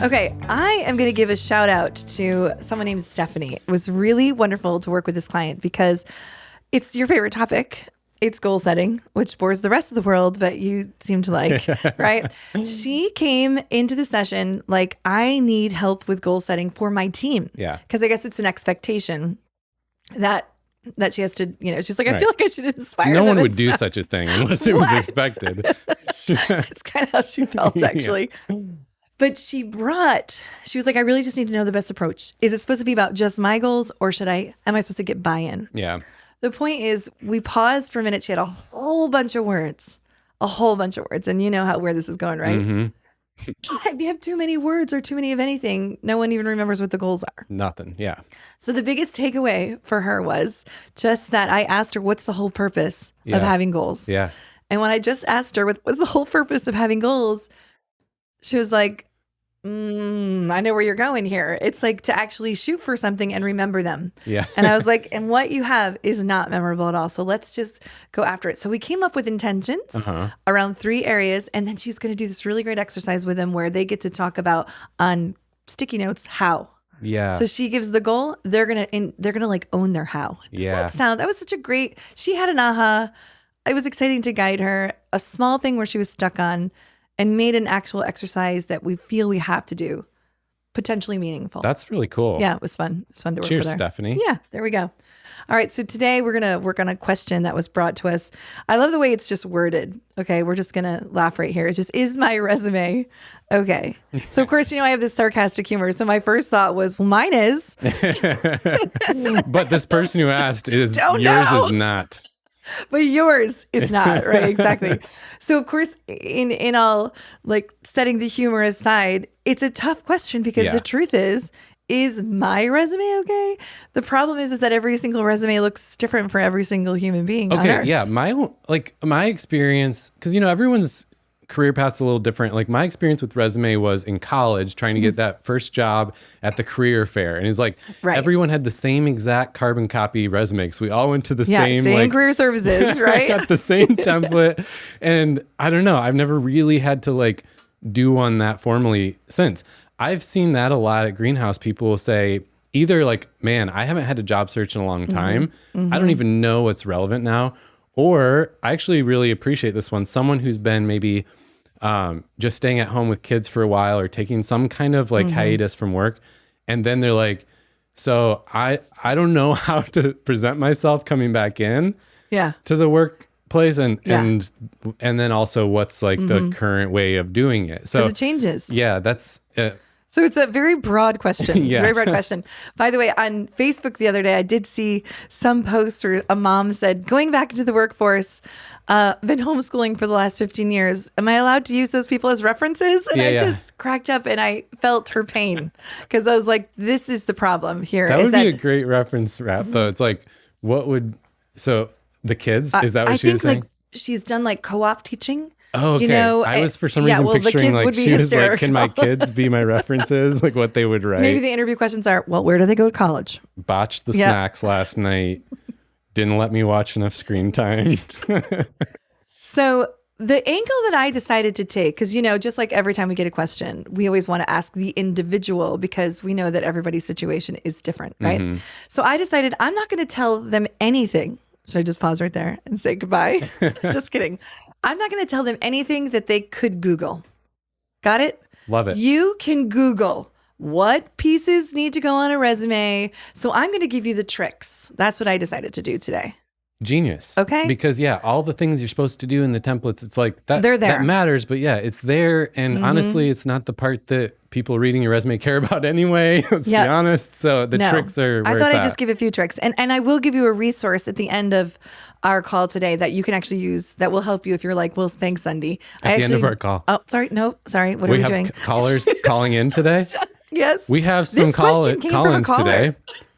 Okay, I am going to give a shout out to someone named Stephanie. It was really wonderful to work with this client because it's your favorite topic. It's goal setting, which bores the rest of the world, but you seem to like, right? She came into the session like, I need help with goal setting for my team. Yeah. Because I guess it's an expectation that she has to, she's like, I feel like I should inspire No them one would and do stuff. such a thing unless it was expected. It's kind of how she felt, actually. But she was like, I really just need to know the best approach. Is it supposed to be about just my goals, or am I supposed to get buy-in? Yeah. The point is, we paused for a minute. She had a whole bunch of words. And you know where this is going, right? Mm-hmm. If you have too many words or too many of anything, no one even remembers what the goals are. Nothing. Yeah. So the biggest takeaway for her was just that I asked her, what's the whole purpose of having goals? Yeah. And when I just asked her, what's the whole purpose of having goals? She was like, I know where you're going here. It's like to actually shoot for something and remember them. Yeah. And I was like, and what you have is not memorable at all. So let's just go after it. So we came up with intentions around 3 areas. And then she's going to do this really great exercise with them where they get to talk about on sticky notes how. Yeah. So she gives the goal. They're gonna like own their how. That was such a great. She had an aha. It was exciting to guide her. A small thing where she was stuck on. And made an actual exercise that we feel we have to do, potentially meaningful. That's really cool. Yeah, it was fun. It was fun to work Cheers, with her. Stephanie. Yeah, there we go. All right, so today we're going to work on a question that was brought to us. I love the way it's just worded. Okay, we're just going to laugh right here. It's just, is my resume okay? So, of course, I have this sarcastic humor. So my first thought was, well, mine is. But this person who asked is is not. But yours is not, right? Exactly. So, of course, in all, like, setting the humor aside, it's a tough question because the truth is my resume okay? The problem is that every single resume looks different for every single human being on Earth. Yeah. My experience, because, everyone's career path's a little different. Like, my experience with resume was in college trying to get that first job at the career fair. And it's like everyone had the same exact carbon copy resume because we all went to the same career services, right? got the same template. And I don't know, I've never really had to do one that formally since. I've seen that a lot at Greenhouse. People will say either man, I haven't had a job search in a long time. I don't even know what's relevant now. Or I actually really appreciate this one. Someone who's been maybe just staying at home with kids for a while or taking some kind of hiatus from work. And then they're like, so I don't know how to present myself coming back in to the workplace. And then also what's the current way of doing it. So it changes. Yeah, that's So it's a very broad question. It's a very broad question. By the way, on Facebook the other day, I did see some post where a mom said, going back into the workforce, been homeschooling for the last 15 years. Am I allowed to use those people as references? And I just cracked up and I felt her pain because I was like, this is the problem here. That would be a great reference wrap though. It's like, the kids, is that what she was saying? She's done co-op teaching. Oh, okay. I was for some reason picturing she was like, can my kids be my references? What they would write. Maybe the interview questions are, well, where do they go to college? Botched the snacks last night. Didn't let me watch enough screen time. So the angle that I decided to take, because, just like every time we get a question, we always want to ask the individual because we know that everybody's situation is different, right? Mm-hmm. So I decided I'm not going to tell them anything. Should I just pause right there and say goodbye? Just kidding. I'm not going to tell them anything that they could Google. Got it? Love it. You can Google what pieces need to go on a resume. So I'm going to give you the tricks. That's what I decided to do today. Genius. Okay. Because all the things you're supposed to do in the templates, it's that they're there. That matters, but it's there. And honestly, it's not the part that people reading your resume care about anyway. Let's be honest. So the tricks are where I thought it's I'd just give a few tricks. And I will give you a resource at the end of our call today that you can actually use that will help you if you're like, well, thanks, Sundie. At the end of our call. Oh, sorry. No, sorry. What are we doing? Callers calling in today? Yes. We have some call-ins today.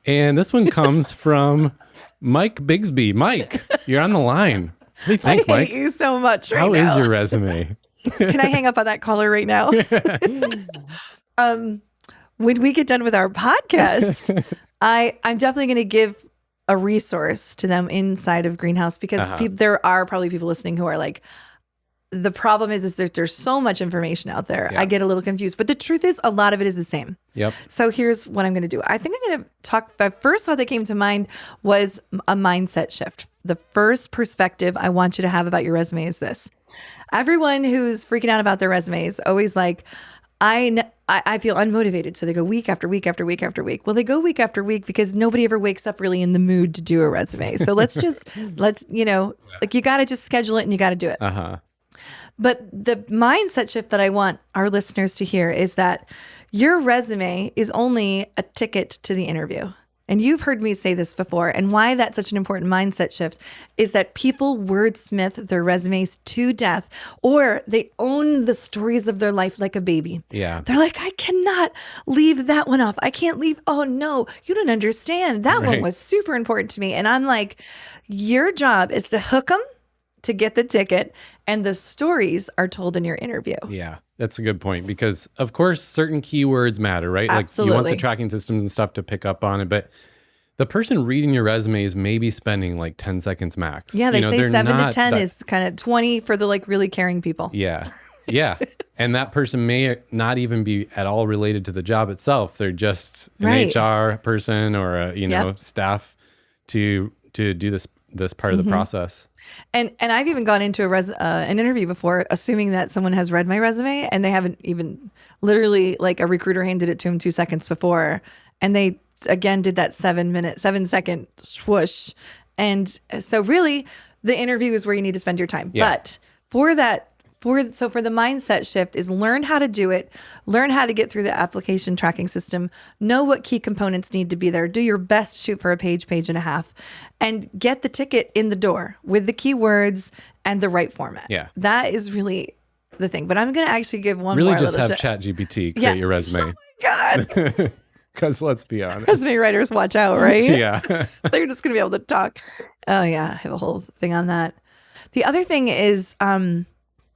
And this one comes from Mike Bigsby. Mike, you're on the line. What do you think, Mike? I hate you so much right now. now. How is your resume? Can I hang up on that caller right now? When we get done with our podcast, I'm definitely going to give a resource to them inside of Greenhouse because there are probably people listening who are like, the problem is that there's so much information out there. Yeah. I get a little confused. But the truth is, a lot of it is the same. Yep. So here's what I'm going to do. I think I'm going to talk. The first thought that came to mind was a mindset shift. The first perspective I want you to have about your resume is this. Everyone who's freaking out about their resume is always like, I feel unmotivated. So they go week after week after week after week. Well, they go week after week because nobody ever wakes up really in the mood to do a resume. So let's like you got to just schedule it and you got to do it. Uh-huh. But the mindset shift that I want our listeners to hear is that your resume is only a ticket to the interview. And you've heard me say this before. And why that's such an important mindset shift is that people wordsmith their resumes to death, or they own the stories of their life like a baby. Yeah. They're like, I cannot leave that one off. I can't leave. Oh, no, you don't understand. That one was super important to me. And I'm like, your job is to hook them to get the ticket, and the stories are told in your interview. Yeah, that's a good point, because of course certain keywords matter, right? Absolutely. Like you want the tracking systems and stuff to pick up on it, but the person reading your resume is maybe spending like 10 seconds max. Yeah, they say 7 to 10 is kind of 20 for the like really caring people. Yeah. Yeah. And that person may not even be at all related to the job itself. They're just an HR person or a, staff to do this part of the process. And I've even gone into an interview before, assuming that someone has read my resume, and they haven't even, literally, like a recruiter handed it to him 2 seconds before, and they again did that 7-second swoosh. And so really the interview is where you need to spend your time. Yeah. But for the mindset shift is learn how to do it, learn how to get through the application tracking system, know what key components need to be there, do your best, shoot for a page and a half, and get the ticket in the door with the keywords and the right format. Yeah. That is really the thing. But I'm going to actually give one really more. Just have ChatGPT create your resume. Oh my God. Because let's be honest. Resume writers, watch out, right? Yeah. They're just going to be able to talk. Oh yeah. I have a whole thing on that. The other thing is,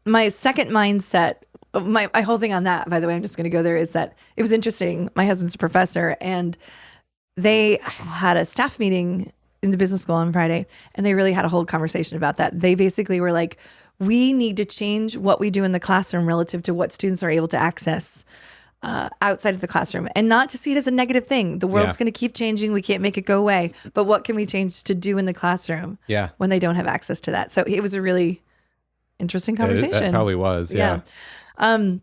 my second mindset, my whole thing on that, by the way, I'm just going to go there, is that it was interesting. My husband's a professor, and they had a staff meeting in the business school on Friday, and they really had a whole conversation about that. They basically were like, we need to change what we do in the classroom relative to what students are able to access outside of the classroom, and not to see it as a negative thing. The world's going to keep changing. We can't make it go away. But what can we change to do in the classroom when they don't have access to that? So it was a really interesting conversation. That probably was. Yeah. All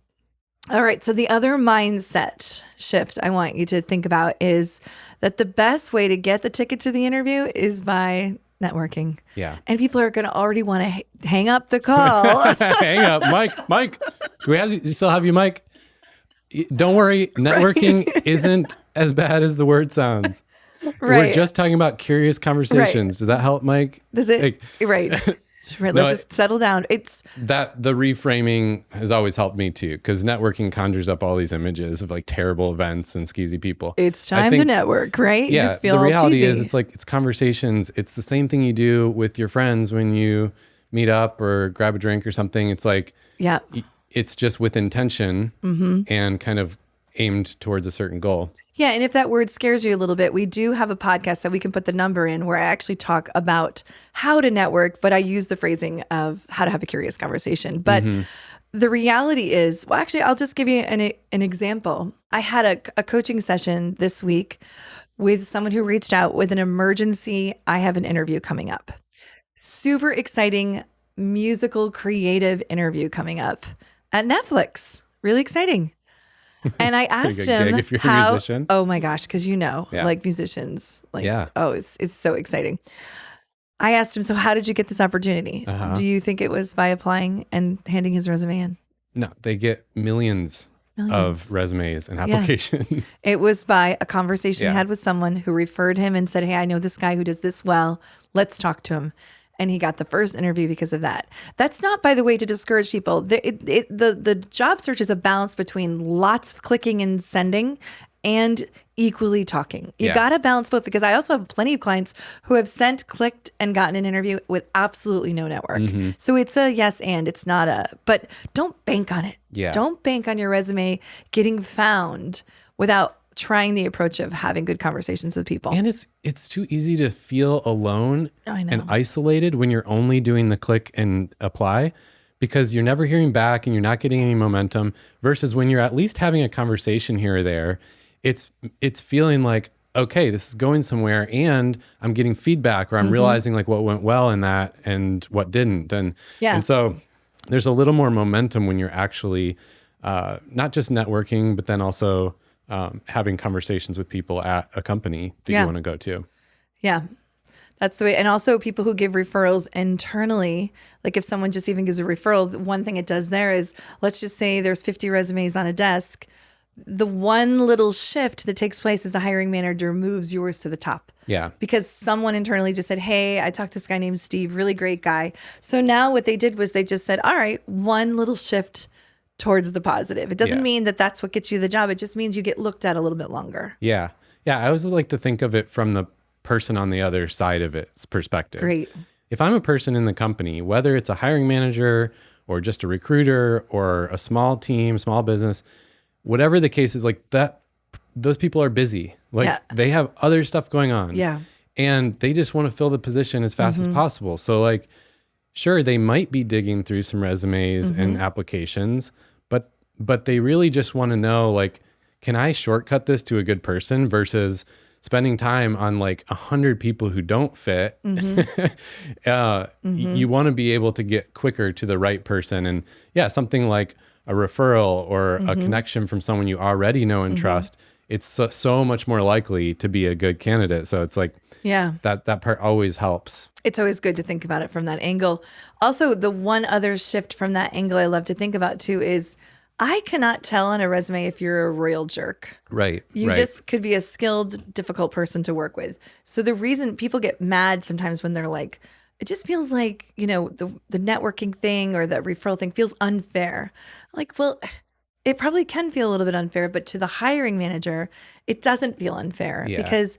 right. So the other mindset shift I want you to think about is that the best way to get the ticket to the interview is by networking. Yeah. And people are going to already want to hang up the call. Hang up. Mike, do you still have you, Mike? Don't worry. Networking isn't as bad as the word sounds. We're just talking about curious conversations. Does that help, Mike? Does it? Right. Right, let's just settle down. It's that the reframing has always helped me too, because networking conjures up all these images of like terrible events and skeezy people. It's time to network, right? Yeah, you just feel the reality cheesy. is it's conversations. It's the same thing you do with your friends when you meet up or grab a drink or something. It's like, it's just with intention and kind of aimed towards a certain goal. Yeah, and if that word scares you a little bit, we do have a podcast that we can put the number in where I actually talk about how to network, but I use the phrasing of how to have a curious conversation. But the reality is, well, actually, I'll just give you an example. I had a coaching session this week with someone who reached out with an emergency. I have an interview coming up. Super exciting, musical, creative interview coming up at Netflix. Really exciting. And I asked him if you're how, a musician. Oh my gosh, because like musicians, it's so exciting. I asked him, so how did you get this opportunity? Do you think it was by applying and handing his resume in? No, they get millions of resumes and applications. Yeah. It was by a conversation he had with someone who referred him and said, hey, I know this guy who does this well. Let's talk to him. And he got the first interview because of that. That's not, by the way, to discourage people. The job search is a balance between lots of clicking and sending and equally talking. You got to balance both, because I also have plenty of clients who have sent, clicked, and gotten an interview with absolutely no network. So it's a yes and, it's not but don't bank on it. Yeah. Don't bank on your resume getting found without trying the approach of having good conversations with people. And it's too easy to feel alone I know. and isolated when you're only doing the click and apply. because you're never hearing back and you're not getting any momentum, versus when you're at least having a conversation here or there, it's feeling like, okay, this is going somewhere and I'm getting feedback, or I'm realizing like what went well in that and what didn't. And so there's a little more momentum when you're actually not just networking, but then also having conversations with people at a company that you want to go to. Yeah. That's the way. And also people who give referrals internally, like if someone just even gives a referral, one thing it does there is, let's just say there's 50 resumes on a desk. The one little shift that takes place is the hiring manager moves yours to the top. Yeah. Because someone internally just said, hey, I talked to this guy named Steve, really great guy. So now what they did was they just said, all right, one little shift towards the positive. It doesn't mean that that's what gets you the job. It just means you get looked at a little bit longer. Yeah. Yeah. I always like to think of it from the person on the other side of its perspective. Great. If I'm a person in the company, whether it's a hiring manager or just a recruiter or a small team, small business, whatever the case is, like that, those people are busy. Like they have other stuff going on. Yeah. And they just want to fill the position as fast as possible. So like, sure, they might be digging through some resumes and applications, but they really just want to know, like, can I shortcut this to a good person versus spending time on like 100 people who don't fit. You want to be able to get quicker to the right person. And something like a referral or a connection from someone you already know and trust, it's so much more likely to be a good candidate. So it's like, that part always helps. It's always good to think about it from that angle. Also, the one other shift from that angle I love to think about too is, I cannot tell on a resume if you're a royal jerk. Right. You just could be a skilled, difficult person to work with. So the reason people get mad sometimes when they're like, it just feels like, you know, the networking thing or the referral thing feels unfair. Like, well, it probably can feel a little bit unfair, but to the hiring manager, it doesn't feel unfair because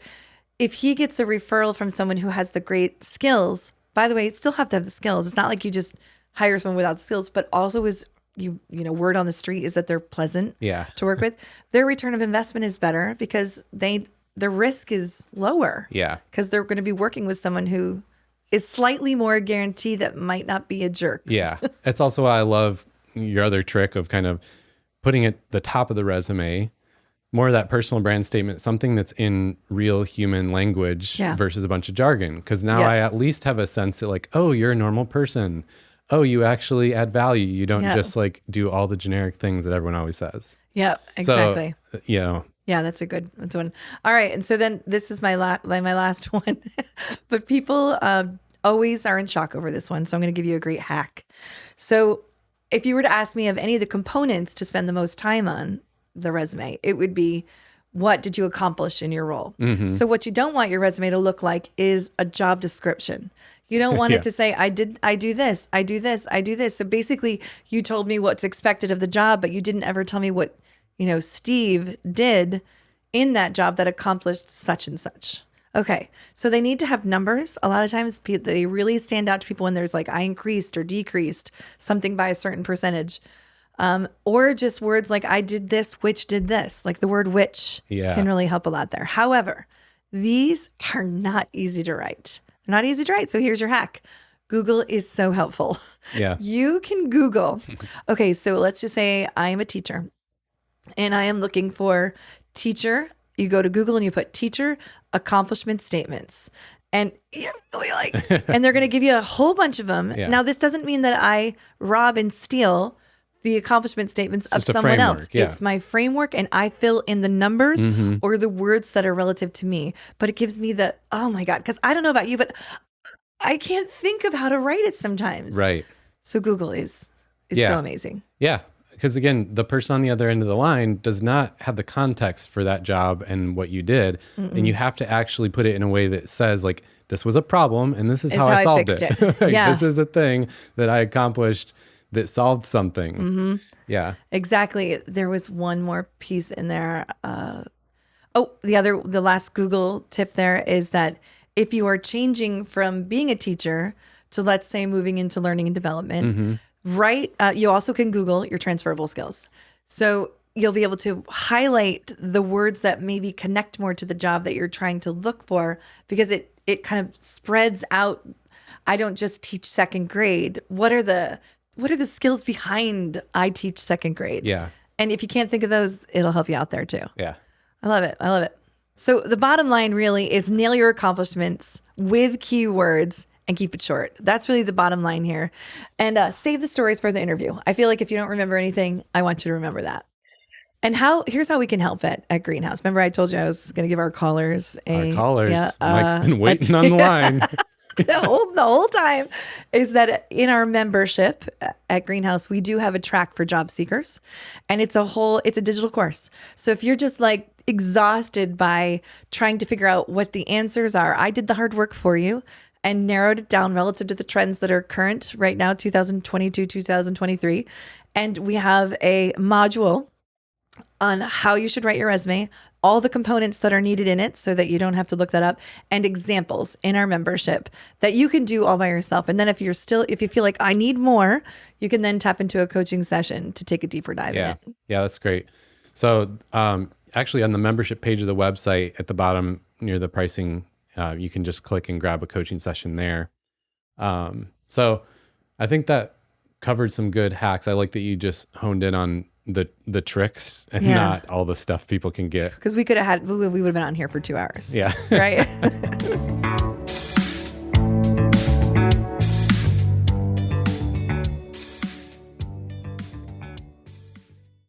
if he gets a referral from someone who has the great skills, by the way, you still have to have the skills. It's not like you just hire someone without skills, but also is you know, word on the street is that they're pleasant to work with. Their return of investment is better because their risk is lower. Yeah. Because they're going to be working with someone who is slightly more guaranteed that might not be a jerk. Yeah. That's also why I love your other trick of kind of putting at the top of the resume, more of that personal brand statement, something that's in real human language versus a bunch of jargon. Because now I at least have a sense that like, oh, you're a normal person. Oh, you actually add value. You don't just like do all the generic things that everyone always says. Yeah, exactly. So, you know. Yeah, that's a good one. All right. And so then this is my last one, but people always are in shock over this one. So I'm going to give you a great hack. So if you were to ask me of any of the components to spend the most time on the resume, it would be, what did you accomplish in your role? So what you don't want your resume to look like is a job description. You don't want it to say, I do this, I do this, I do this. So basically you told me what's expected of the job, but you didn't ever tell me what, you know, Steve did in that job that accomplished such and such. Okay. So they need to have numbers. A lot of times they really stand out to people when there's like, I increased or decreased something by a certain percentage. Or just words like, I did this, which did this. Like the word which can really help a lot there. However, these are not easy to write. They're not easy to write. So here's your hack. Google is so helpful. Yeah. You can Google. Okay, so let's just say I am a teacher and I am looking for teacher. You go to Google and you put teacher accomplishment statements. And and they're going to give you a whole bunch of them. Yeah. Now, this doesn't mean that I rob and steal the accomplishment statements of someone else. Yeah. It's my framework and I fill in the numbers or the words that are relative to me. But it gives me the, oh my God, because I don't know about you, but I can't think of how to write it sometimes. Right. So Google is so amazing. Yeah. Because again, the person on the other end of the line does not have the context for that job and what you did. And you have to actually put it in a way that says like, this was a problem and this is how I solved it. Like, this is a thing that I accomplished that solved something. Yeah. Exactly. There was one more piece in there. The last Google tip there is that if you are changing from being a teacher to, let's say, moving into learning and development, you also can Google your transferable skills. So you'll be able to highlight the words that maybe connect more to the job that you're trying to look for, because it kind of spreads out. I don't just teach second grade. What are what are the skills behind I teach second grade? Yeah. And if you can't think of those, it'll help you out there too. Yeah. I love it. I love it. So the bottom line really is nail your accomplishments with keywords and keep it short. That's really the bottom line here. And save the stories for the interview. I feel like if you don't remember anything, I want you to remember that. And here's how we can help at Greenhouse. Remember I told you I was going to give our callers Mike's been waiting on the line. the whole time is that in our membership at Greenhouse, we do have a track for job seekers, and it's a digital course. So if you're just like exhausted by trying to figure out what the answers are, I did the hard work for you and narrowed it down relative to the trends that are current right now, 2022, 2023. And we have a module on how you should write your resume, all the components that are needed in it so that you don't have to look that up, and examples in our membership that you can do all by yourself. And then if you feel like I need more, you can then tap into a coaching session to take a deeper dive in it. Yeah, that's great. So actually on the membership page of the website at the bottom near the pricing, you can just click and grab a coaching session there. So I think that covered some good hacks. I like that you just honed in on the tricks and not all the stuff people can get. Because we would have been on here for 2 hours. Yeah. Right?